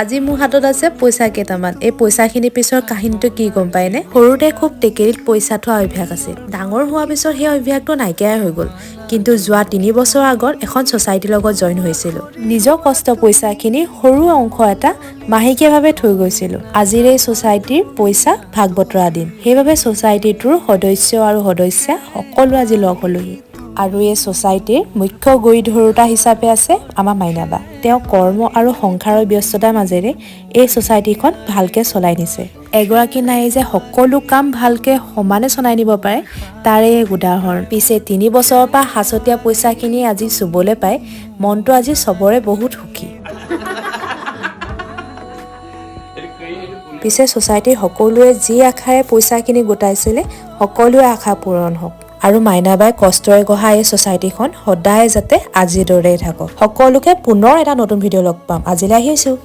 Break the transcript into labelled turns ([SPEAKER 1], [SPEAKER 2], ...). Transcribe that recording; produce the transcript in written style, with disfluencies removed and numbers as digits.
[SPEAKER 1] আজি মোৰ হাতত আছে পইচা কেইটামান। এই পইচাখিনি পিছৰ কাহিনীটো কি গম পায়নে? সৰুতে খুব টেকেলিত পইচা থোৱা অভ্যাস আছিল। ডাঙৰ হোৱাৰ পিছত সেই অভ্যাসটো নাইকিয়াই হৈ গ'ল। কিন্তু যোৱা 3 বছৰ আগত এখন ছ'চাইটিৰ লগত জইন হৈছিলোঁ। নিজৰ কষ্ট পইচাখিনি সৰু অংশ এটা মাহেকীয়াভাৱে থৈ গৈছিলোঁ। আজিৰ এই ছ'চাইটিৰ পইচা ভাগ বতৰা দিম। সেইবাবে ছ'চাইটিটোৰ সদস্য আৰু সদস্যা সকলো আজি লগ হ'লোহি। আৰু এই ছ'চাইটিৰ মুখ্য গুৰি ধৰোঁতা হিচাপে আছে আমাৰ মাইনাবা। তেওঁ কৰ্ম আৰু সংসাৰৰ ব্যস্ততাৰ মাজেৰে এই ছ'চাইটিখন ভালকৈ চলাই নিছে। এগৰাকী নাৰী যে সকলো কাম ভালকৈ সমানে চলাই নিব পাৰে তাৰে এক উদাহৰণ। পিছে 3 বছৰৰ পৰা সাঁচতীয়া পইচাখিনি আজি চুবলৈ পাই মনটো আজি চবৰে বহুত সুখী। পিছে ছ'চাইটিৰ সকলোৱে যি আশাৰে পইচাখিনি গোটাইছিলে সকলোৰে আশা পূৰণ হওক। আৰু মাইনাবাই কষ্টৰে গঢ়া এই ছ'চাইটিখন সদায় যাতে আজিৰ দৰেই থাকক। সকলোকে পুনৰ এটা নতুন ভিডিঅ' লগ পাম। আজিলৈ আহিছোঁ।